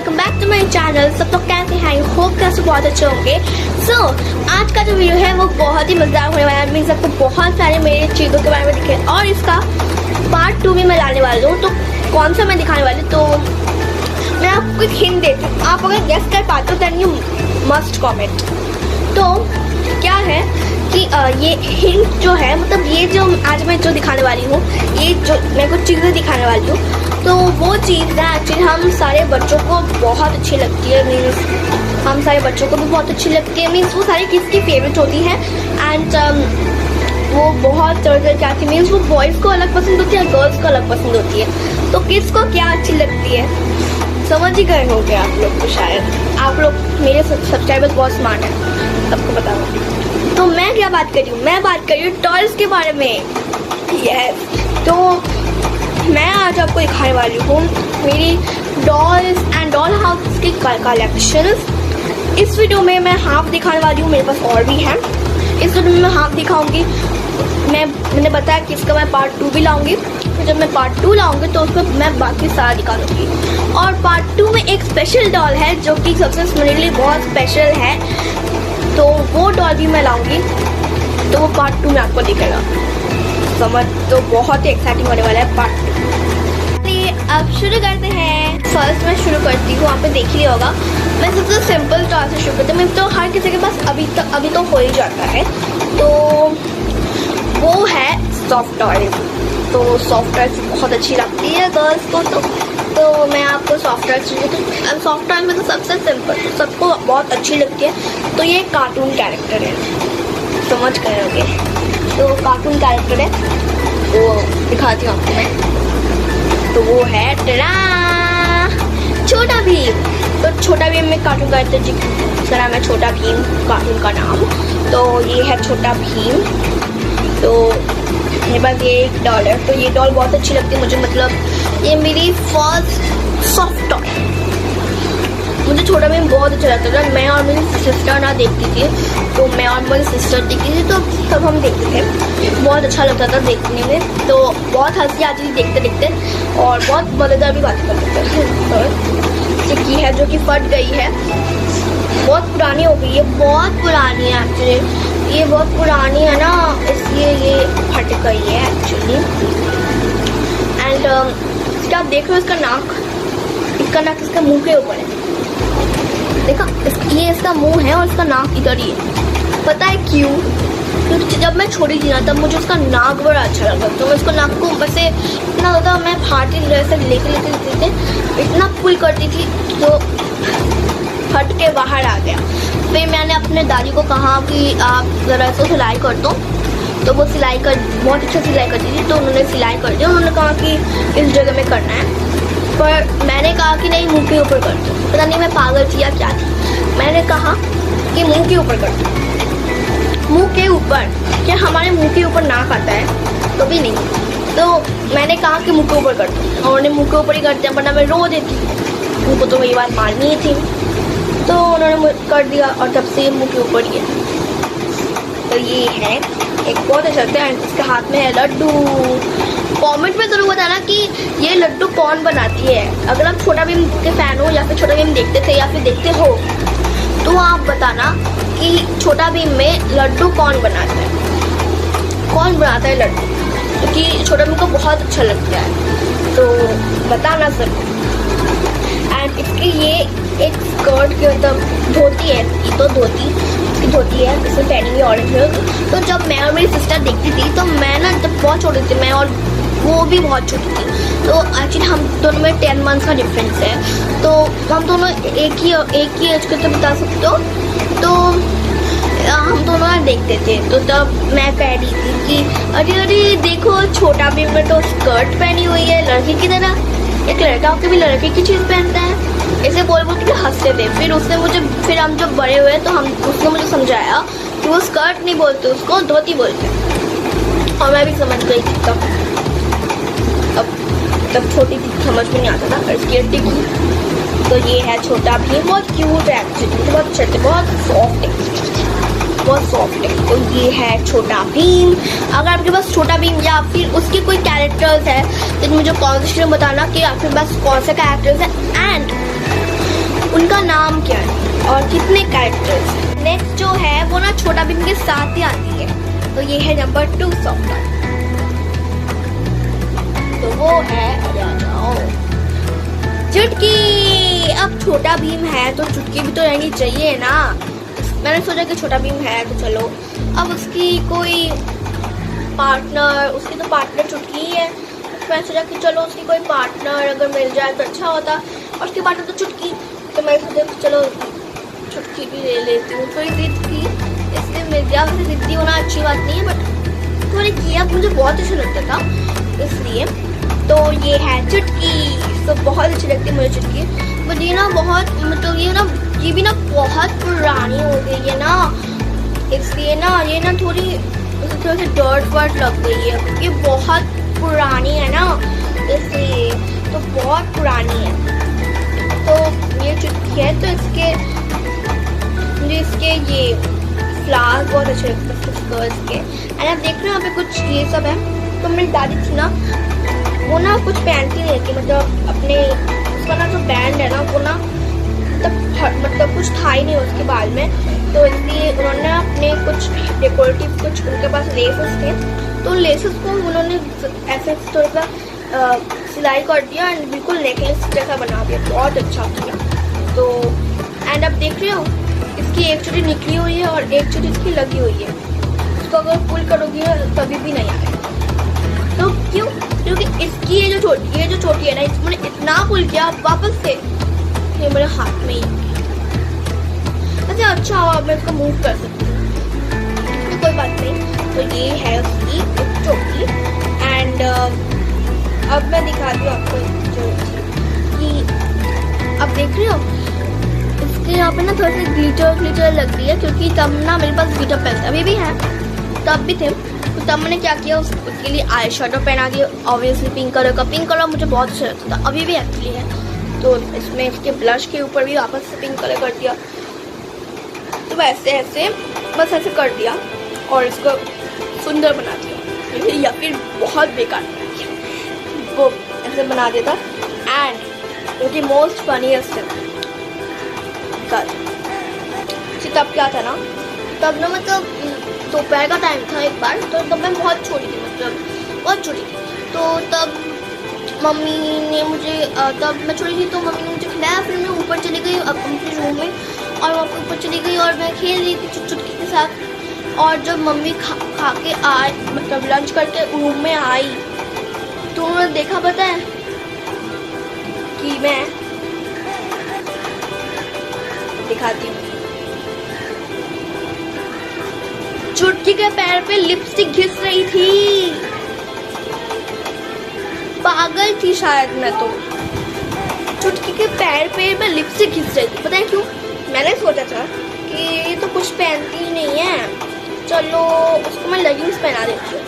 Welcome back to my channel. सब लोग कैसे हैं? आई होप कि सब बहुत अच्छे होंगे। आज का जो वीडियो है वो बहुत ही मजेदार होने वाला है। मैं सबको बहुत सारे मेरे चीज़ों के बारे में दिखे और इसका पार्ट 2 भी मैं लाने वाली हूँ। तो कौन सा मैं दिखाने वाली, तो मैं आपको एक हिंट देती हूँ। आप अगर गेस कर पाते हो देन यू मस्ट कमेंट। तो क्या है कि ये हिंट जो है, मतलब ये जो आज मैं जो दिखाने वाली हूँ, ये जो मैं कुछ चीज़ें दिखाने वाली हूँ, तो वो चीज़ ना एक्चुअली हम सारे बच्चों को बहुत अच्छी लगती है। मीन्स हम सारे बच्चों को भी बहुत अच्छी लगती है। मीन्स वो सारी किसकी फेवरेट होती है एंड वो बहुत क्या थी, मीन्स वो बॉयज़ को अलग पसंद होती है, गर्ल्स को अलग पसंद होती है। तो किसको क्या अच्छी लगती है समझ ही गए होंगे आप लोग। तो शायद आप लोग, मेरे सब्सक्राइबर्स बहुत स्मार्ट हैं, सबको पता होगा। तो मैं क्या बात कर रही हूँ, मैं बात कर रही हूँ टॉयज के बारे में। यस, तो मैं आज आपको दिखाने वाली हूँ मेरी डॉल्स एंड डॉल हाउस की कलेक्शंस। इस वीडियो में मैं हाफ दिखाने वाली हूँ, मेरे पास और भी हैं। इस वीडियो में मैं हाफ दिखाऊंगी। मैंने बताया कि इसका मैं पार्ट 2 भी लाऊंगी। फिर जब मैं पार्ट 2 लाऊंगी तो उसमें मैं बाकी सारा दिखाऊंगी। और पार्ट 2 में एक स्पेशल डॉल है जो कि सबसे मेरे लिए बहुत स्पेशल है, तो वो डॉल भी मैं लाऊंगी। तो वो पार्ट 2 में आपको दिखेगा, समझ। तो बहुत ही एक्साइटिंग होने वाला है पार्ट 2। अब शुरू करते हैं। फर्स्ट मैं शुरू करती हूँ, आपने देख लिया होगा। मैं सबसे सिंपल टॉय से शुरू करती हूँ। मैं तो हर किसी के पास अभी तो हो ही जाता है। तो वो है सॉफ्ट टॉय। तो सॉफ्ट टॉय बहुत अच्छी लगती है गर्ल्स को। तो मैं आपको सॉफ्ट टॉय सॉफ्ट टॉय में तो सबसे सिंपल सबको बहुत अच्छी लगती है। तो ये कार्टून कैरेक्टर है, समझ गए होंगे। तो कार्टून कैरेक्टर है, वो दिखाती हूँ आपको मैं। तो वो है छोटा भीम। तो छोटा भीम में कार्टून कैरेक्टर जिसका नाम है छोटा भीम, कार्टून का नाम। तो ये है छोटा भीम। तो मेरे पास ये एक डॉल है। तो ये डॉल बहुत अच्छी लगती है मुझे, मतलब ये मेरी फर्स्ट सॉफ्ट टॉय। मुझे छोटा भीम बहुत अच्छा लगता था। मैं और मेरी सिस्टर ना देखती थी, तो मैं और मेरी सिस्टर देखती थी, तो तब हम देखते थे। बहुत अच्छा लगता था देखने में। तो बहुत हंसी आती थी देखते देखते, और बहुत मज़ेदार भी बातें करते थे। की है जो कि फट गई है, बहुत पुरानी हो गई है, बहुत पुरानी है एक्चुअली। ये बहुत पुरानी है ना, इसलिए ये फट गई है एक्चुअली। एंड इसका आप देख रहे हो, इसका नाक इसका मुंह के ऊपर है। देखा, ये इसका मुंह है और इसका नाक इधर ही है। पता है क्यों? क्योंकि जब मैं छोटी थी ना, तब मुझे उसका नाक बड़ा अच्छा लगा। तो मैं उसको नाक को ऊपर से इतना ज़्यादा मैं फाटी से लेके इतना पुल करती थी, तो फट के बाहर आ गया। फिर मैंने अपने दादी को कहा कि आप ज़रा इसको सिलाई कर दो। तो वो सिलाई बहुत अच्छा सिलाई करती थी, तो उन्होंने सिलाई कर दिया। उन्होंने कहा कि इस जगह में करना है, पर मैंने कहा कि नहीं, मुंह के ऊपर कर दो। पता नहीं मैं पागल थी या क्या थी। मैंने कहा कि मुंह के ऊपर कर दो। मुंह के ऊपर क्या हमारे मुंह के ऊपर नाक आता है? तो भी नहीं। तो मैंने कहा कि मुंह के ऊपर कर दो, और उन्होंने मुंह के ऊपर ही कर दिया, वरना मैं रो देती। उनको तो मेरी बात माननी ही थी, तो उन्होंने कर दिया, और तब से मुंह के ऊपर ही है। तो ये है एक बहुत अच्छा लगता है। इसके हाथ में है लड्डू। कमेंट में जरूर बताना कि ये लड्डू कौन बनाती है। अगर आप छोटा भीम के फैन हो, या फिर छोटा भीम देखते थे या फिर देखते हो, तो आप बताना कि छोटा भीम में लड्डू कौन बनाता है, कौन बनाता है लड्डू, क्योंकि छोटा भीम को बहुत अच्छा लगता है। तो बताना जरूर। एंड इसके ये एक स्कर्ट की मतलब धोती है, ये तो धोती है, इसमें पहनी हुई ऑरेंज है। तो जब मैं और मेरी सिस्टर देखती थी, तो मैं ना जब बहुत छोटी थी, मैं और वो भी बहुत छोटी थी, तो एक्चुअली हम दोनों में 10 मंथ्स का डिफरेंस है। तो हम दोनों एक ही एज के, तो बता सकते हो। तो हम दोनों देखते थे। तो तब मैं कह रही थी कि अरे देखो, छोटा भीम में तो स्कर्ट पहनी हुई है लड़की की तरह, एक लड़का होकर भी लड़के की चीज़ पहनता है। ऐसे बोल के हंसते थे। फिर हम जब बड़े हुए तो उसने मुझे समझाया कि वो स्कर्ट नहीं बोलते, उसको धोती बोलते। और मैं भी समझ गई थी तब छोटी थी, समझ में नहीं आता था, स्केर्टी की। तो ये है छोटा भीम, बहुत क्यूट है एक्चुअली, बहुत अच्छा है, बहुत सॉफ्ट है। तो ये है छोटा भीम। अगर आपके पास छोटा भीम या फिर उसके कोई कैरेक्टर्स है, तो मुझे कमेंट सेक्शन में बताना कि आपके पास कौन सा कैरेक्टर्स है। एंड उनका नाम क्या है और कितने कैरेक्टर्स। नेक्स्ट जो है वो ना छोटा भीम के साथ ही आती है, तो ये है नंबर 2 सॉन्ग। तो वो है चुटकी। अब छोटा भीम है तो चुटकी भी तो रहनी चाहिए ना। मैंने सोचा कि छोटा भीम है तो चलो, अब उसकी कोई पार्टनर, उसकी तो पार्टनर चुटकी ही है। मैंने सोचा कि चलो उसकी कोई पार्टनर अगर मिल जाए तो अच्छा होता, और उसकी पार्टनर तो चुटकी, तो मैं सोचा कि चलो चुटकी भी ले लेती हूँ। थोड़ी जिद की इसलिए मिल गया। वैसे जिद्दी होना अच्छी बात नहीं है, बट थोड़ी किया, मुझे बहुत अच्छा लगता था इसलिए। तो ये है चुटकी, तो बहुत अच्छी लगती है मुझे चुटकी। बट ये ना बहुत, मतलब ये भी ना बहुत पुरानी हो गई है ना, इसलिए ना ये ना थोड़ी सी डर्ट वर्ट लग गई है। ये बहुत पुरानी है ना इसलिए, तो बहुत पुरानी है। तो ये चुटकी है, तो मुझे इसके ये फ्लावर्स बहुत अच्छे लगते हैं स्कर्ट्स के। एंड आप देख रहे हो यहाँ पे कुछ ये सब है। तो मेरी दादी थी ना, वो ना कुछ पहनती नहीं थी, मतलब अपने उसका ना जो बैंड है ना वो ना मतलब कुछ था ही नहीं उसके बाल में, तो इसलिए उन्होंने अपने कुछ डेकोरेटिव कुछ उनके पास लेसेस थे, तो लेसेस को उन्होंने ऐसे थोड़ा सा सिलाई कर दिया एंड बिल्कुल नेकलेस जैसा बना दिया। बहुत अच्छा किया। तो एंड आप देख रहे हो इसकी एक चोटी निकली हुई है और एक चोटी इसकी लगी हुई है। इसको अगर फुल करोगी तभी भी नहीं आएगा। तो क्यों? क्योंकि इसकी ये जो चोटी है ना, इसमें इतना फुल किया वापस से ये मेरे हाथ में ही। अच्छा हुआ मैं इसको मूव कर सकती हूँ, तो कोई बात नहीं। तो ये है उसकी चोटी। एंड अब मैं दिखाती हूँ आपको जो कि अब देख रहे हो इसके यहाँ पे ना थोड़ा सा ग्लिटर लग रही है, क्योंकि तब ना मेरे पास ग्लिटर पेन अभी भी है, तब भी थे। तो तब मैंने क्या किया, उसके लिए आई शेडो पहना दिया। ऑब्वियसली पिंक कलर का, पिंक कलर मुझे बहुत अच्छा लगता था, अभी भी एक्चुअली है। तो इसमें इसके ब्लश के ऊपर भी वापस से पिंक कलर कर दिया। तो वैसे ऐसे बस ऐसे कर दिया और इसको सुंदर बना दिया, या फिर बहुत बेकार बना दिया, वो ऐसे बना देता। एंड उनकी मोस्ट फनीएस्ट तब क्या था ना, तब ना मतलब दोपहर का टाइम था एक बार, तो तब मैं बहुत छोटी थी, मतलब बहुत छोटी थी। तो तब मम्मी ने मुझे, तब मैं छोटी थी तो मम्मी ने मुझे खिलाया। फिर मैं ऊपर चली गई अपने रूम में, और वहाँ ऊपर चली गई और मैं खेल रही थी चुटकी के साथ। और जब मम्मी खा के आए, मतलब लंच करके रूम में आई, तो उन्होंने देखा, पता है कि मैं दिखाती हूँ, चुटकी के पैर पे लिपस्टिक घिस रही थी। पागल थी शायद मैं तो। चुटकी के पैर पे मैं लिपस्टिक घिस रही थी, पता है क्यों? मैंने सोचा था कि ये तो कुछ पहनती ही नहीं है, चलो उसको मैं लेगिंग्स पहना देती हूँ।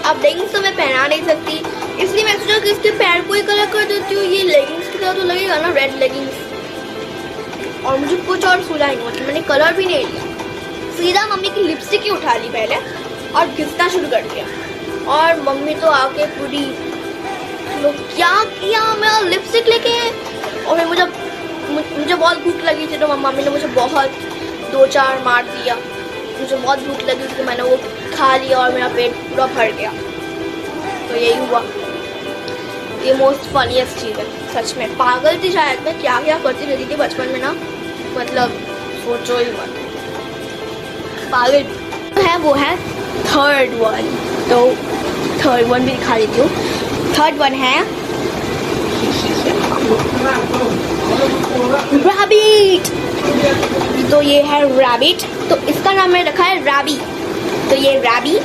अब लेगिंग्स तो मैं पहना नहीं सकती, इसलिए मैं सोचा कि इसके पैर को ही कलर कर देती हूँ। ये लेगिंग्स की तरह तो लगेगा ना, रेड लेगिंग्स। और मुझे कुछ और सूझा नहीं, मतलब मैंने कलर भी नहीं लिया, सीधा मम्मी की लिपस्टिक ही उठा ली पहले और घिसना शुरू कर दिया। और मम्मी तो आके पूरी, तो क्या किया, मेरा लिपस्टिक लेके। और फिर मुझे बहुत भूख लगी थी, तो मम्मी ने मुझे बहुत 2-4 मार दिया। मुझे बहुत भूख लगी थी, मैंने वो खा लिया और मेरा पेट पूरा भर गया। तो यही हुआ। ये मोस्ट फनीएस्ट चीज़ है सच में। पागल थी शायद मैं, क्या क्या करती रहती थी बचपन में ना, मतलब सोचो ही मत। पागल है वो है थर्ड वन, तो थर्ड वन भी दिखा देती हूँ। थर्ड वन है रैबिट। तो ये है रैबिट, तो इसका नाम मैंने रखा है रैबी। तो ये रैबी,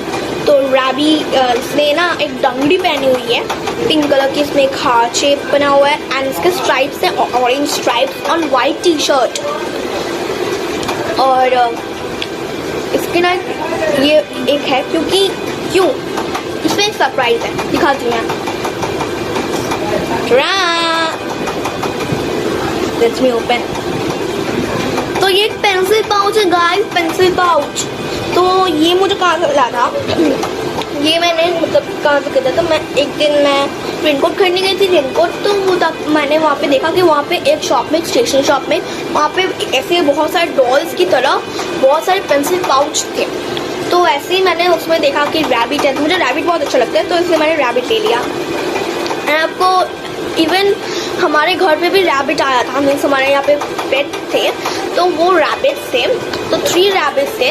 तो रैबी इसने ना एक डंगड़ी पहनी हुई है पिंक कलर की, इसमें एक हार्ट शेप बना हुआ है एंड इसके स्ट्राइप्स हैं orange stripes on white T shirt. और इसके ना ये एक है, क्योंकि क्यों इसमें एक सरप्राइज है, दिखाती हूँ मैं। Let's me open. तो ये एक पेंसिल पाउच है गाइस, पेंसिल पाउच। तो ये मुझे कहाँ से मिला था, ये मैंने मतलब कहाँ से खरीदा था। मैं एक दिन मैं रेनकोट खरीदने गई थी। रेनकोट तो वो तब मैंने वहाँ पे देखा कि वहाँ पे एक शॉप में, स्टेशनरी शॉप में, वहाँ पे ऐसे बहुत सारे डॉल्स की तरह बहुत सारे पेंसिल पाउच थे। तो ऐसे ही मैंने उसमें देखा कि रैबिट है, तो मुझे रैबिट बहुत अच्छा लगता है, तो इसलिए मैंने रैबिट ले लिया। एंड आपको इवन हमारे घर पे भी रैबिट आया था, मीन्स हमारे यहाँ पे पेट थे, तो वो रैबिट थे। तो 3 रैबिट थे।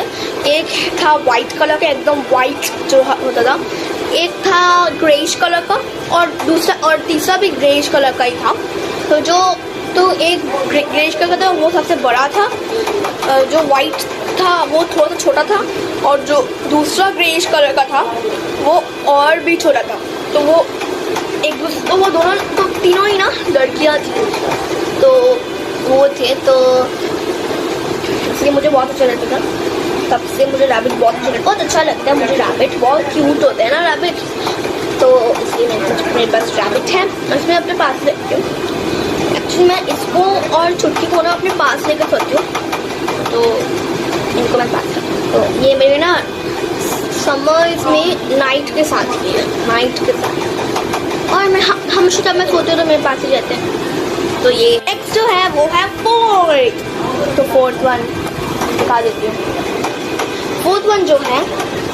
एक था वाइट कलर का, एकदम वाइट जो होता था, एक था ग्रेइश कलर का, और तीसरा भी ग्रेइश कलर का ही था। तो एक ग्रेइश कलर का था, वो सबसे बड़ा था। जो वाइट था वो थोड़ा सा छोटा था, और जो दूसरा ग्रेइश कलर का था वो और भी छोटा था। तो वो वो दोनों, तो तीनों ही ना लड़कियाँ थी, तो वो थे। तो इसलिए मुझे बहुत अच्छा लगता था, तब से मुझे रैबिट बहुत अच्छा लगता है। मुझे रैबिट बहुत क्यूट होते हैं ना रैबिट, तो इसलिए मेरे पास रैबिट है, इसमें अपने पास रखती हूँ। एक्चुअली मैं इसको और छुटकी को ना अपने पास लेकर सोती हूँ, तो इनको मैं पास रखती हूँ। तो ये मेरे ना समर्स में नाइट के साथ ही है, नाइट के साथ, और मैं हमेशा जब मैं सोती हूँ तो मेरे पास ही रहते हैं। तो ये नेक्स्ट जो है वो है 4th, तो 4th वन दिखा देती हूँ। 4th वन जो है,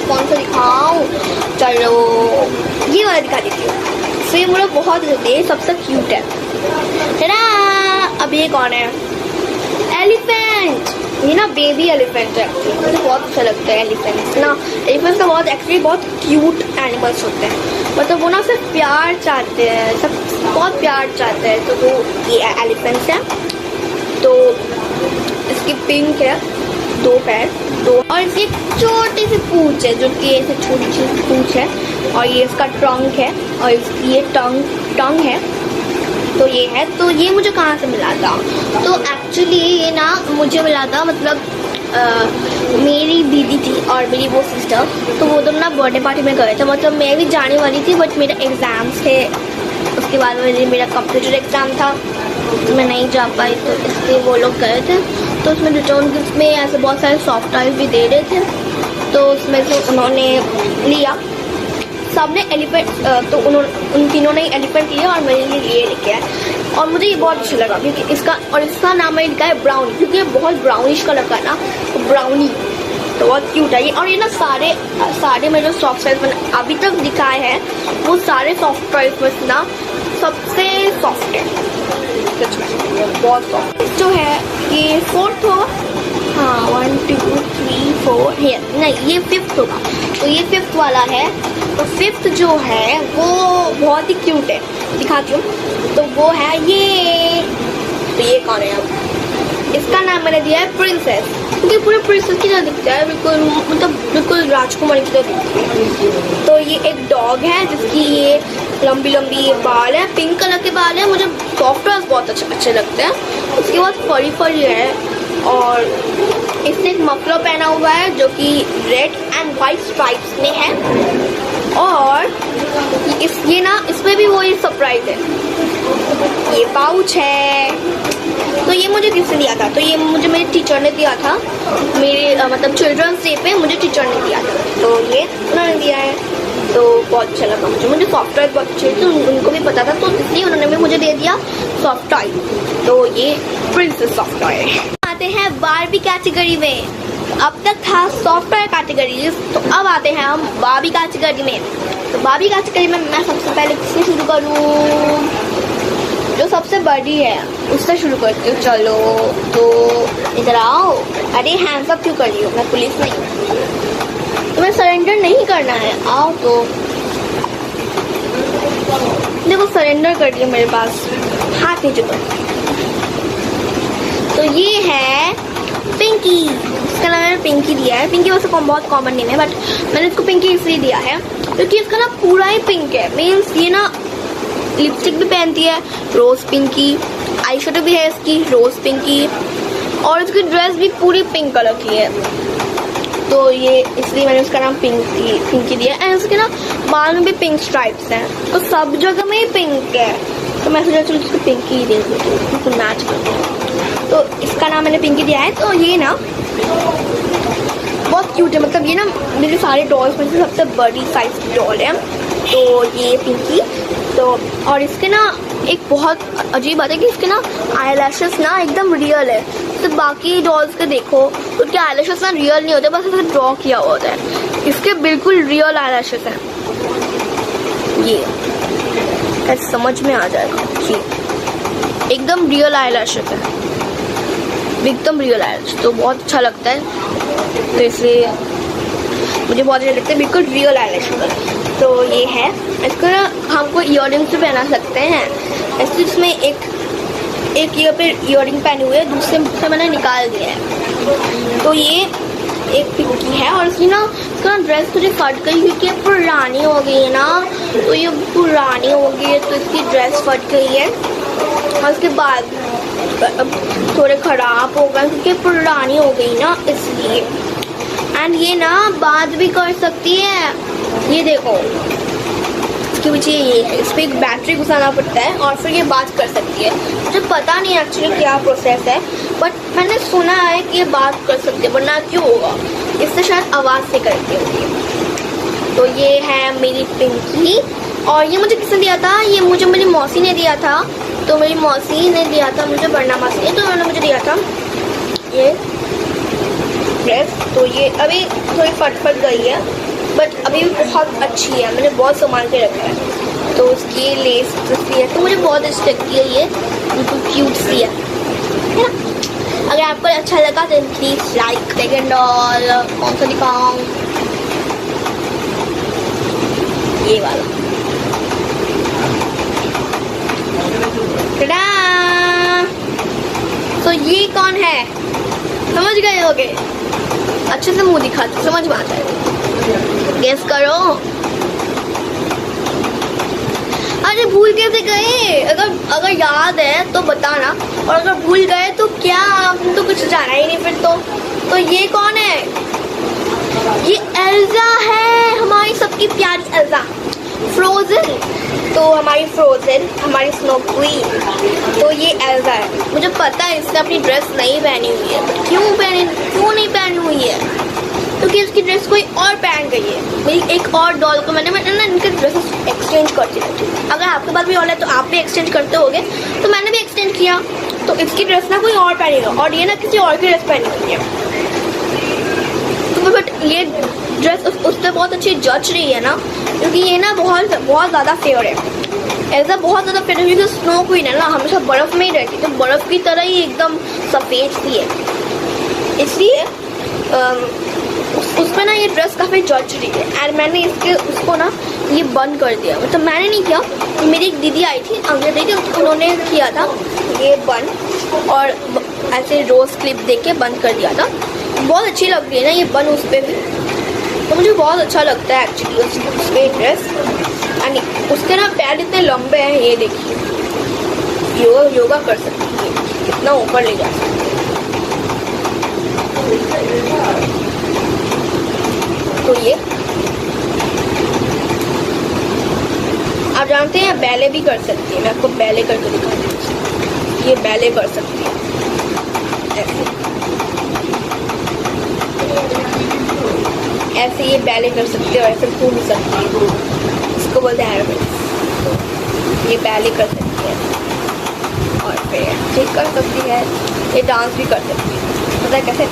कौन सा दिखाऊं, चलो ये वाला दिखा देती हूँ। तो ये मुझे बहुत अच्छी है, सबसे क्यूट है। अब ये कौन है, एलिफेंट। ये ना बेबी एलिफेंट है, मुझे बहुत अच्छा लगता है एलिफेंट्स ना। एलिफेंट्स का बहुत एक्चुअली बहुत क्यूट एनिमल्स होते हैं, मतलब वो ना सिर्फ प्यार चाहते हैं, सब बहुत प्यार चाहते हैं। तो वो ये एलिफेंट्स है। तो इसकी पिंक है, 2 पैर, 2, और इसकी छोटी सी पूंछ है, जो कि ऐसे छोटी सी पूंछ है, और ये इसका ट्रंक है, और इसकी ये टंग है। तो ये है। तो ये मुझे कहाँ से मिला था, तो एक्चुअली ये ना मुझे मिला था, मतलब मेरी दीदी थी और मेरी वो सिस्टर, तो वो दोनों ना बर्थडे पार्टी में गए थे। मतलब मैं भी जाने वाली थी, बट मेरा एग्ज़ाम्स थे, उसके बाद मेरा कंप्यूटर एग्ज़ाम था, तो मैं नहीं जा पाई, तो इसलिए वो लोग गए थे। तो उसमें रिटर्न गिफ्ट में ऐसे बहुत सारे सॉफ्ट टॉयज भी दे रहे थे, तो उसमें से उन्होंने लिया, सबने एलिफेंट, तो उन तीनों ने एलिफेंट लिया और मेरे लिए ये लेके आए। और मुझे ये बहुत अच्छा लगा, क्योंकि इसका नाम मैंने लिखा है ब्राउनी, क्योंकि ये बहुत ब्राउनिश कलर का ना, तो ब्राउनी, तो बहुत क्यूट है ये। और ये ना सारे मेरे जो सॉफ्ट टॉयज मैंने अभी तक दिखाए हैं, वो सारे सॉफ्ट टॉयज में ना सबसे सॉफ्ट है, बहुत सॉफ्ट जो है। ये 4th होगा, हाँ 1 2 3 4 है, नहीं ये 5th होगा, तो ये 5th वाला है। तो 5th जो है वो बहुत ही क्यूट है, दिखाती हूँ। तो वो है ये, तो ये कौन है, अब इसका नाम मैंने दिया है प्रिंसेस, क्योंकि पूरे प्रिंसेस की तरह दिखता है, बिल्कुल, मतलब बिल्कुल राजकुमारी की तरह दिखती है। तो ये एक डॉग है जिसकी ये लंबी लंबी बाल है, पिंक कलर के बाल है, मुझे सॉफ्ट टॉयज बहुत अच्छे लगते हैं। उसके बाद फरी है, और इसने एक मफलर पहना हुआ है जो कि रेड एंड वाइट स्ट्राइप्स में है, और ये ना इसमें भी वही सरप्राइज है, ये पाउच है। तो ये मुझे किसने दिया था, तो ये मुझे मेरे टीचर ने दिया था, मेरे मतलब चिल्ड्रंस डे पे मुझे टीचर ने दिया था, तो ये उन्होंने दिया है। तो बहुत अच्छा लगा मुझे सॉफ्ट टॉय बहुत अच्छे, तो उनको भी पता था, तो इसलिए उन्होंने भी मुझे दे दिया सॉफ्ट टॉय। तो ये प्रिंसेस सॉफ्ट टॉय है। आते हैं बारबी कैटेगरी में, अब तक था सॉफ्ट टॉय कैटेगरी, तो अब आते हैं हम बारबी कैटेगरी में। तो बारबी कैटेगरी में मैं सबसे पहले किससे शुरू करूँ, जो सबसे बड़ी है उससे शुरू करती हूँ। चलो तो इधर आओ, अरे हैंड्स अप क्यों कर रही हो, मैं पुलिस नहीं हूँ, तुम्हें सरेंडर नहीं करना है, आओ। तो देखो सरेंडर कर दिया मेरे पास, हाथ नीचे करो। तो ये है पिंकी, इसका नाम मैंने पिंकी दिया है। पिंकी वैसे बहुत कॉमन नेम है, बट मैंने इसको पिंकी इसलिए दिया है क्योंकि इसका ना पूरा ही पिंक है। मीन्स ये ना लिपस्टिक भी पहनती है रोज पिंकी, आई शेडो भी है इसकी रोज पिंकी, और इसकी ड्रेस भी पूरी पिंक कलर की है। तो ये इसलिए मैंने उसका नाम पिंकी दिया। एंड उसके ना बाल में भी पिंक स्ट्राइप्स हैं, तो सब जगह में ही पिंक है, तो मैं सोचा चलो इसको पिंकी ही दे दूँ, तो मैच करती हूँ। तो इसका नाम मैंने पिंकी दिया है। तो ये ना बहुत क्यूट है, मतलब ये ना मेरे सारे डॉल्स में से सबसे बड़ी साइज की डॉल है। तो ये पिंकी। तो और इसके ना एक बहुत अजीब बात है कि इसके ना आई लैशेस ना एकदम रियल है। तो बाकी डॉल्स के देखो तो उनके आई लैशेस ना रियल नहीं होते, बस ऐसे ड्रॉ किया हुआ होता है। इसके बिल्कुल रियल आई लैशेस हैं। ये ऐसे समझ में आ जाएगा, ये एकदम रियल आई लैशेस है, एकदम रियल आई लैश। तो बहुत अच्छा लगता है, तो इसलिए मुझे बहुत अच्छा लगता है, बिल्कुल रियल आई लैशेस। तो ये है, इसको ना हमको ईयरिंग्स भी पहना सकते हैं। ऐसे इसमें एक ईयर पे ईयरिंग पहने हुए, दूसरे से मैंने निकाल दिया है। तो ये एक पिंकी है और इसकी ना ड्रेस थोड़ी फट गई क्योंकि पुरानी हो गई है ना, तो ये पुरानी हो गई है तो इसकी ड्रेस फट गई है। और उसके बाद थोड़े ख़राब हो गए क्योंकि पुरानी हो गई ना, इसलिए। एंड ये ना बात भी कर सकती है, ये देखो इसके पीछे ये है, इस पर एक बैटरी घुसाना पड़ता है और फिर ये बात कर सकती है। मुझे पता नहीं एक्चुअली क्या प्रोसेस है, बट मैंने सुना है कि ये बात कर सकती है, वरना क्यों होगा, इससे शायद आवाज़ से करती होगी। तो ये है मेरी पिंकी। और ये मुझे किसने दिया था? ये मुझे मेरी मौसी ने दिया था। तो मेरी मौसी ने दिया था मुझे, वरना मौसी ने, तो उन्होंने मुझे दिया था ये ड्रेस। तो ये अभी थोड़ी फट गई है, बट अभी भी बहुत अच्छी है, मैंने बहुत संभाल के रखा है। तो उसकी लेस भी है, तो मुझे बहुत अच्छी लगती है, ये बिल्कुल क्यूट सी है ना। अगर आपको अच्छा लगा तो प्लीज लाइक सेकंड और कौन सा दिखाऊं, ये वाला। तो ये कौन है समझ गए होगे? अच्छे से मुंह दिखाते समझ में आता है, गेस करो। अरे भूल कैसे गए? अगर याद है तो बताना, और अगर भूल गए तो क्या, आपने तो कुछ जाना ही नहीं फिर तो ये कौन है? ये एल्जा है, हमारी सबकी प्यारी एल्जा, फ्रोजन। तो हमारी फ्रोजन, हमारी स्नो क्वीन, तो ये एल्जा है। मुझे पता है इसने अपनी ड्रेस नहीं पहनी हुई है, बट क्यों नहीं पहनी हुई है? क्योंकि इसकी ड्रेस कोई और पहन गई है। मेरी एक और डॉल को मैंने ना इनके ड्रेसेस एक्सचेंज करती रहती हूँ। अगर आपके पास भी ऑल है तो आप भी एक्सचेंज करते होगे, तो मैंने भी एक्सचेंज किया। तो इसकी ड्रेस ना कोई और पहनेगा और ये ना किसी और की ड्रेस पहनी हुई है। तो बट ये ड्रेस उस पर बहुत अच्छी जच रही है ना, क्योंकि ये ना बहुत ज़्यादा फेयर है। ऐसा बहुत ज़्यादा फेयर है क्योंकि स्नो क्वीन है ना, हमेशा बर्फ़ में ही रहती है, तो बर्फ़ की तरह ही एकदम सफ़ेद सी है, इसलिए उस पर ना ये ड्रेस काफ़ी जच रही है। एंड मैंने उसको ना ये बंद कर दिया, मतलब मैंने नहीं किया, मेरी एक दीदी आई थी, अंकल दीदी, उन्होंने किया था ये बंद, और ऐसे रोज़ क्लिप दे के बंद कर दिया था। बहुत अच्छी लग रही है ना ये बन उस पर भी, तो मुझे बहुत अच्छा लगता है एक्चुअली उस पर ड्रेस। एंड उसके ना पैर इतने लंबे हैं, ये देखिए, योगा कर सकती है, कितना ऊपर ले जा सकती है। तो ये आप जानते हैं बैले भी कर सकती है, मैं आपको बैले करके दिखाती हूँ। ये बैले कर सकती है ऐसे ये बैले कर सकते हैं और ऐसे घूम सकती है, इसको बोलते हैं एरोबिक्स। ये बैले कर सकती है और फिर ठीक कर सकती है, ये डांस भी कर सकती है। पता है कैसे?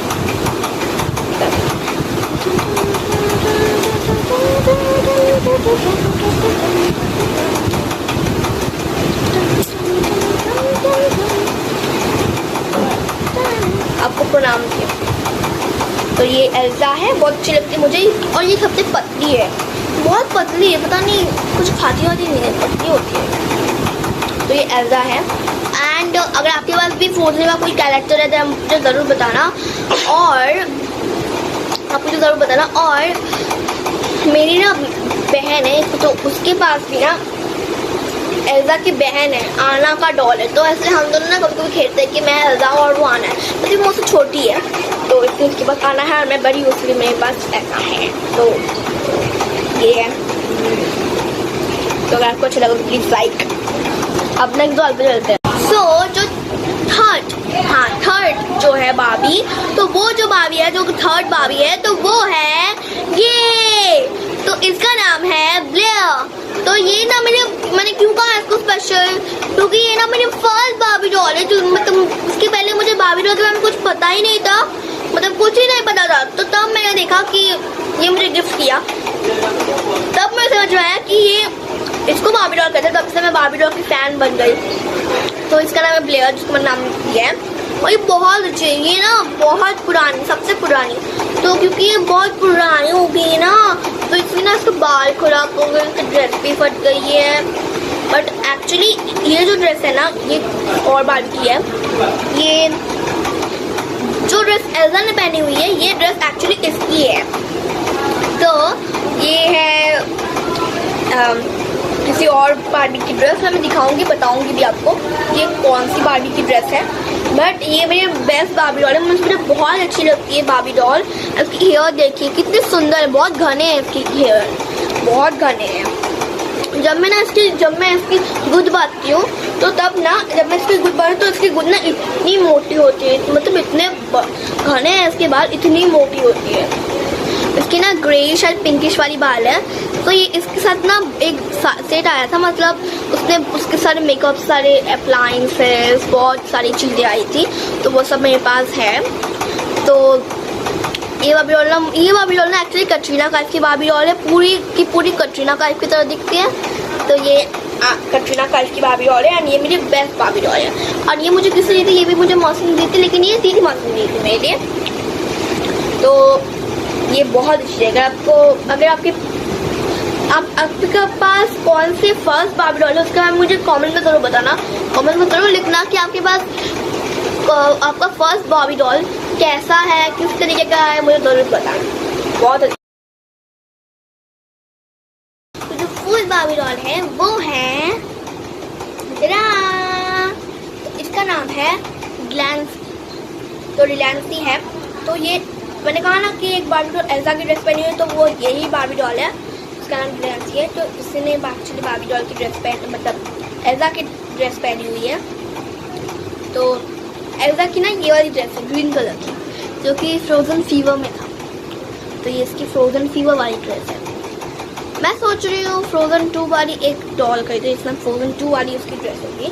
आपको प्रणाम किया। तो ये एल्जा है, बहुत अच्छी लगती है मुझे, और ये सबसे पतली है, बहुत पतली है, पता नहीं कुछ खाती वाती नहीं है, पतली होती है। तो ये एल्जा है। एंड अगर आपके पास भी फ्रोज़न का कोई कैरेक्टर है तो मुझे ज़रूर बताना, और आप मुझे ज़रूर बताना। और मेरी ना बहन है, तो उसके पास भी ना एल्जा की बहन है, आना का डॉल है। तो ऐसे हम दोनों ना कभी कभी खेलते हैं कि मैं एल्जा और वो आना है, क्योंकि वो उससे छोटी है, तो इसलिए उसके पास आना है और मैं बड़ी हूँ, इसलिए मेरे पास ऐसा है। तो ये है। तो अगर आपको अच्छा लगा तो प्लीज़ लाइक। अब नेक्स्ट डॉल पे चलते हैं। सो जो थर्ड जो है बाबी, तो वो जो बाबी है, जो थर्ड बाबी है, तो वो है ये तो इसका नाम है ब्लेयर। तो ये ना मैंने क्यों कहा इसको स्पेशल, क्योंकि ये ना मेरी फर्स्ट बार्बी डॉल है। जो मतलब उसके पहले मुझे बार्बी डॉल के बारे में कुछ पता ही नहीं था, मतलब कुछ ही नहीं पता था। तो तब मैंने देखा कि ये मुझे गिफ्ट किया, तब मैं समझ आया कि ये इसको बार्बी डॉल कहते हैं। तब से मैं बार्बी डॉल की फैन बन गई। तो इसका नाम है ब्लेयर, जिसको मैंने नाम दिया है। और ये बहुत अच्छी है, ये ना बहुत पुरानी, सबसे पुरानी। तो क्योंकि ये बहुत पुरानी हो गई है ना, तो इसमें ना इसके बाल खराब हो गए, इसकी ड्रेस भी फट गई है। बट एक्चुअली ये जो ड्रेस है ना, ये और बाल की है। ये जो ड्रेस एल्जा ने पहनी हुई है, ये ड्रेस एक्चुअली इसकी है। तो ये है किसी और बार्बी की ड्रेस, मैं दिखाऊंगी, बताऊंगी भी आपको ये कौन सी बार्बी की ड्रेस है। बट ये मेरी बेस्ट बार्बी डॉल है, मुझे बहुत अच्छी लगती है बार्बी डॉल। इसकी हेयर देखिए कितनी सुंदर है, बहुत घने हैं इसकी हेयर, बहुत घने हैं। जब मैं इसकी गुद बांधती हूँ तो तब ना, जब मैं इसकी गुद बांधती हूँ तो इसकी गुद ना इतनी मोटी होती है, मतलब इतने घने हैं इसके बाल, इतनी मोटी होती है। इसकी ना ग्रेइश और पिंकिश वाली बाल है। तो ये इसके साथ ना एक सेट आया था, मतलब उसके सारे मेकअप, सारे अप्लायंसेस, बहुत सारी चीज़ें आई थी, तो वो सब मेरे पास है। तो ये बार्बी डॉल ना एक्चुअली कटरीना कैफ की बार्बी डॉल है, पूरी की पूरी कटरीना कैफ की तरह दिखती है। तो ये कटरीना कैफ की बार्बी डॉल है, और ये मेरी बेस्ट बार्बी डॉल है। और ये मुझे किसी दी थी, ये भी मुझे मौसम दी थी, लेकिन ये दीदी मौसम दी थी मेरे लिए। तो ये बहुत अच्छी है। अगर आपके पास कौन से फर्स्ट बार्बी डॉल है, उसके बारे में मुझे कमेंट में जरूर बताना। कमेंट में जरूर लिखना कि आपके पास आपका फर्स्ट बार्बी डॉल कैसा है, किस तरीके का है, मुझे जरूर बताना। बहुत अच्छा। तो जो फुल बार्बी डॉल है वो है, तो इसका नाम है ग्लैंसी। तो रिलैंसी है। तो ये मैंने कहा ना कि एक बार्बी डॉल एल्जा की ड्रेस पहनी हुई है, तो वो यही बार्बी डॉल है, उसका नाम ग्लैंसी है। तो इसने एक्चुअली बार्बी डॉल की ड्रेस मतलब एल्जा की ड्रेस पहनी हुई है। तो एल्जा की ना ये वाली ड्रेस है ग्रीन कलर की, जो कि फ्रोजन फीवर में था। तो ये इसकी फ्रोजन फीवर वाली ड्रेस है। मैं सोच रही हूँ फ्रोजन 2 वाली एक डॉल खरीदूँ, इसमें फ्रोजन 2 वाली उसकी ड्रेस होगी,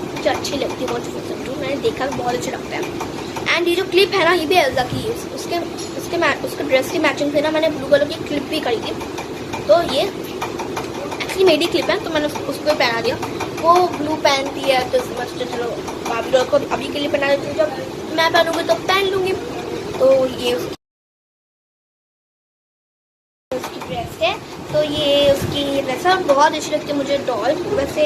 मुझे अच्छी लगती है बहुत फ्रोजन 2, मैंने देखा बहुत अच्छा लगता है। एंड ये जो क्लिप है ना, ये भी एल्जा की है, उसके ड्रेस की मैचिंग से ना मैंने ब्लू कलर की क्लिप भी खरीदी। तो ये एक्चुअली मेरी क्लिप है, तो मैंने उसको पहना दिया। वो ब्लू पहनती है, तो चलो बार्बी डॉल को अभी के लिए पहना देती हूँ, जब मैं पहनूंगी तो पहन लूँगी। तो ये उसकी ड्रेस है। तो ये उसकी ड्रेस है, बहुत अच्छी लगती है मुझे डॉल। वैसे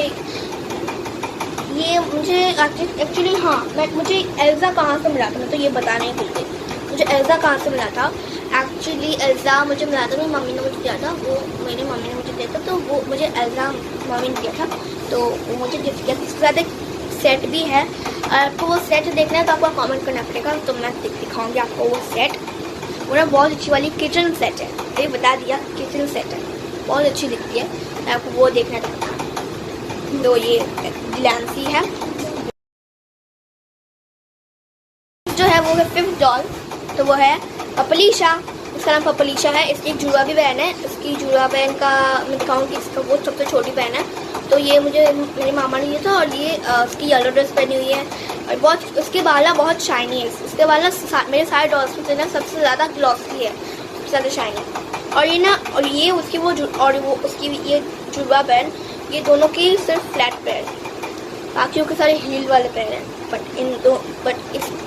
ये मुझे एक्चुअली मुझे एल्जा कहाँ से मिला था, मैं तो ये बताने ही भूल गई। मुझे एल्जा कहाँ से मिला था, एक्चुअली एल्जा मुझे मिला था, मेरी मम्मी ने मुझे दिया था, वो मेरी मम्मी ने मुझे दिया था। तो वो मुझे एल्जा मम्मी ने दिया था, तो वो मुझे गिफ्ट किया। इसके साथ एक सेट भी है। आपको वो सेट देखना है तो आपको कमेंट करना पड़ेगा, तो मैं दिखाऊंगी आपको वो सेट। वो ना बहुत अच्छी वाली किचन सेट है, ये बता दिया, किचन सेट है, बहुत अच्छी दिखती है। आपको वो देखना है। तो ये ग्लैंसी है, जो है वो है 5th डॉल। तो वो है पपलीशा, इसका नाम पपलीशा है। इसकी एक जुड़वा भी बहन है, इसकी जुड़वा बहन का मैं दिखाऊंगी, इसका वो सबसे छोटी बहन है। तो ये मुझे मेरे मामा ने दिया था, और ये उसकी येलो ड्रेस पहनी हुई है, और बहुत उसके बाल बहुत शाइनी है। उसके बाल मेरे सारे डॉल्स में से ना सबसे ज़्यादा ग्लॉसी है, सबसे ज़्यादा शाइनी। और ये ना, और ये उसकी वो उसकी ये जुड़वा बहन, ये दोनों की सिर्फ फ्लैट पैर है, बाकियों के सारे हील वाले पैर हैं।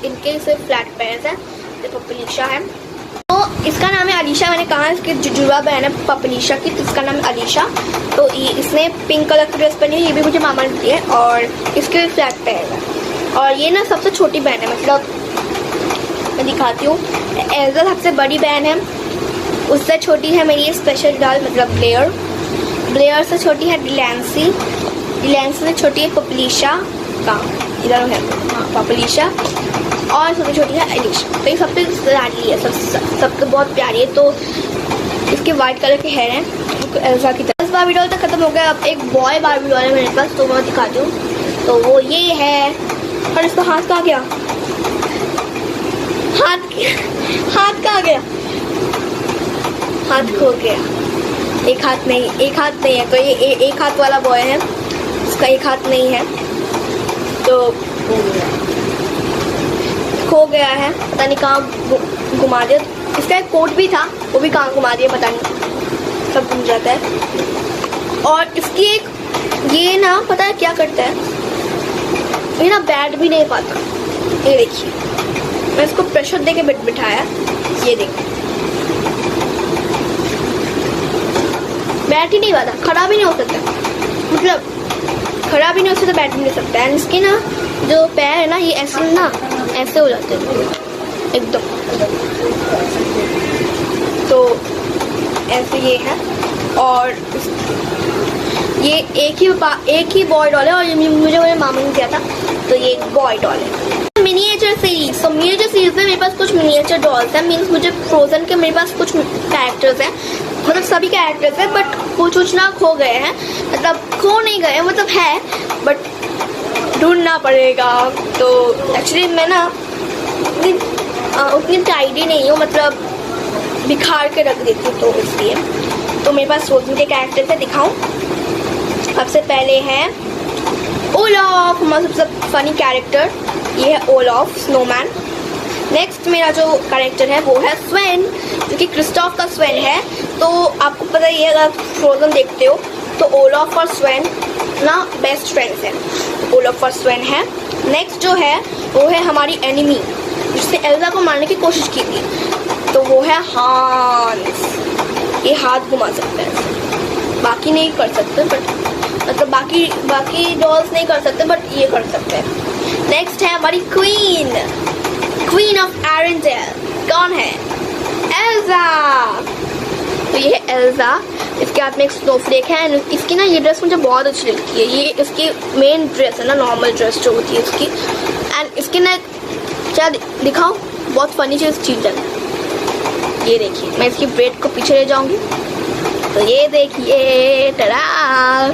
इनके सिर्फ फ्लैट पैर हैं। तो पपलीशा है। तो इसका नाम है अलीशा, मैंने कहा इसकी जुड़वा बहन है पपलीशा की, तो इसका नाम है अलीशा। तो इसने पिंक कलर की ड्रेस पहनी है, ये भी मुझे मामा ने दी है, और इसके भी फ्लैट पैर है। और ये ना सबसे छोटी बहन है, मतलब मैं दिखाती हूँ। एल्जा सबसे बड़ी बहन है, उससे छोटी है मेरी स्पेशल डॉल मतलब ब्लेयर से छोटी है डिलैंसी से छोटी है पपलीशा का, इधर है पपलीशा, और सबसे छोटी है अलीशा। तो ये सबसे प्यारी है, सबसे बहुत प्यारी है। तो इसके वाइट कलर के हेयर हैं एल्जा की तरह। बार्बी डॉल तक खत्म हो गया, अब एक बॉय बार्बी डॉल है मेरे पास, तो मैं दिखाती हूँ। तो वो ये है, और इसका हाथ कहाँ गया, हाथ कहाँ गया, हाथ खो गया। एक हाथ नहीं है, तो ये एक हाथ वाला बॉय है, इसका एक हाथ नहीं है, तो खो गया है, पता नहीं कहाँ घुमा दिया। इसका एक कोट भी था, वो भी कहाँ घुमा दिया पता नहीं, सब घूम जाता है। और इसकी एक ये ना पता है क्या करता है, ये ना बैठ भी नहीं पाता। ये देखिए, मैं इसको प्रेशर दे के बिठाया, ये देखिए बैठ ही नहीं पाता, खड़ा भी नहीं हो सकता, मतलब खड़ा भी नहीं हो सकता, बैठ भी नहीं सकता है। इसके ना जो पैर है ना, ये ऐसे हो जाते हैं एकदम, तो ऐसे ये है। और ये एक ही बॉय डॉल है, और ये मुझे मेरे मामा ने दिया था, तो ये बॉय डॉल है। मिनिएचर सीरीज, तो मिनिएचर सीरीज में मेरे पास कुछ मिनिएचर डॉल्स हैं, मीन्स मुझे फ्रोजन के मेरे पास कुछ कैरेक्टर्स हैं, मतलब सभी कैरेक्टर्स हैं, बट कुछ ना खो गए हैं, मतलब खो नहीं गए, मतलब है बट ढूंढना पड़ेगा। तो एक्चुअली मैं ना उतनी टाइडी नहीं हूँ, मतलब बिखार के रख देती हूँ, तो इसलिए। तो मेरे पास फ्रोजन के कैरेक्टर्स है, दिखाऊँ। सबसे पहले है ओलाफ, हमारा सबसे फनी कैरेक्टर, ये है ओलाफ स्नोमैन। नेक्स्ट मेरा जो कैरेक्टर है वो है स्वेन, जो कि क्रिस्टोफ का स्वेन है। तो आपको पता ही है, अगर फ्रोजन देखते हो तो ओलाफ और स्वेन ना बेस्ट फ्रेंड्स हैं, ओलाफ और स्वेन है। नेक्स्ट जो है वो है हमारी एनिमी, जिसने एल्जा को मारने की कोशिश की थी, तो वो है हांस। ये हाथ घुमा सकते हैं, बाकी नहीं कर सकते, बट मतलब बाकी डॉल्स नहीं कर सकते, बट ये कर सकते हैं। नेक्स्ट है हमारी क्वीन ऑफ एरेंडेल, कौन है? एल्जा। तो ये है एल्जा, इसके हाथ में एक स्नोफ्लेक है। इसकी ना ये ड्रेस मुझे बहुत अच्छी लगती है, ये इसकी मेन ड्रेस है ना, नॉर्मल ड्रेस जो होती है इसकी। एंड इसके ना क्या दिखाऊं, बहुत फनी चीज है, ये देखिए। मैं इसकी ब्रेड को पीछे ले जाऊंगी, तो ये देखिए, टड़ा,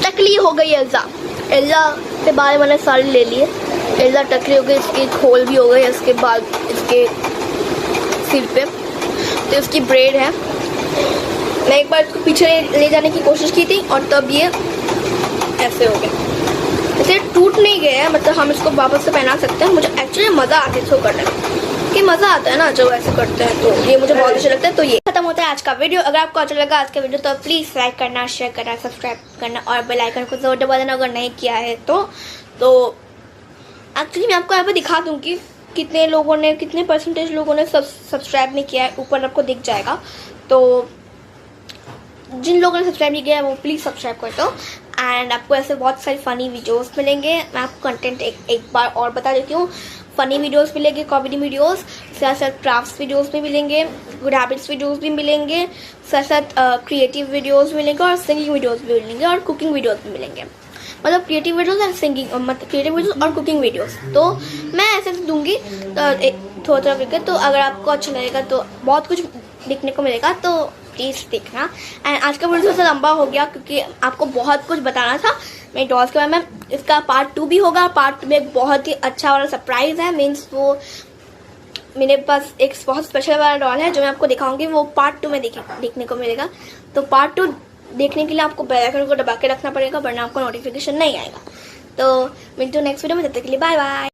टकली हो गई एल्जा। एल्जा के बाल मैंने सारे ले लिए, एल्जा टकली हो गई, इसकी खोल भी हो गई, इसके बाद इसके सिर पे, तो इसकी ब्रेड है। मैं एक बार इसको पीछे ले जाने की कोशिश की थी, और तब ये ऐसे हो गया। इसे टूट नहीं गया है, मतलब हम इसको वापस से पहना सकते हैं। मुझे एक्चुअली मज़ा आता है इसको करने में, कि मज़ा आता है ना जब ऐसे करते हैं, तो ये मुझे बहुत अच्छा लगता है। तो ये खत्म होता है आज का वीडियो। अगर आपको अच्छा लगा आज का वीडियो तो प्लीज़ लाइक करना, शेयर करना, सब्सक्राइब करना, और बेल आइकन को जरूर दबा देना अगर नहीं किया है तो एक्चुअली मैं आपको यहाँ पे दिखा दूँगी कितने परसेंटेज लोगों ने सब्सक्राइब नहीं किया है, ऊपर आपको दिख जाएगा। तो जिन लोगों ने सब्सक्राइब नहीं किया है वो प्लीज़ सब्सक्राइब कर दो। एंड आपको ऐसे बहुत सारी फ़नी वीडियोस मिलेंगे। मैं आपको कंटेंट एक बार और बता देती हूँ, फ़नी वीडियोस मिलेंगे, कॉमेडी वीडियोस, साथ साथ क्राफ्ट्स वीडियोस भी मिलेंगे, गुड हैबिट्स वीडियोस भी मिलेंगे, साथ साथ क्रिएटिव वीडियोस मिलेंगे, और सिंगिंग वीडियोस भी मिलेंगे, और कुकिंग वीडियोस भी मिलेंगे। मतलब क्रिएटिव वीडियोस एंड सिंगिंग, मतलब क्रिएटिव वीडियोस और कुकिंग वीडियोस, तो मैं ऐसे दूंगी थोड़ा करके। तो अगर आपको अच्छा लगेगा तो बहुत कुछ देखने को मिलेगा, तो प्लीज़ देखना। एंड आज का वीडियो थोड़ा सा लंबा हो गया, क्योंकि आपको बहुत कुछ बताना था मेरे डॉल्स के बारे में। इसका पार्ट 2 भी होगा। पार्ट 2 में एक बहुत ही अच्छा वाला सरप्राइज़ है, मीन्स वो मेरे पास एक बहुत स्पेशल वाला डॉल है जो मैं आपको दिखाऊंगी, वो पार्ट 2 में देखने को मिलेगा। तो पार्ट 2 देखने के लिए आपको बेल आइकन को दबा के रखना पड़ेगा, वरना आपको नोटिफिकेशन नहीं आएगा। तो मिलते हैं नेक्स्ट वीडियो में, तब तक के लिए बाय बाय।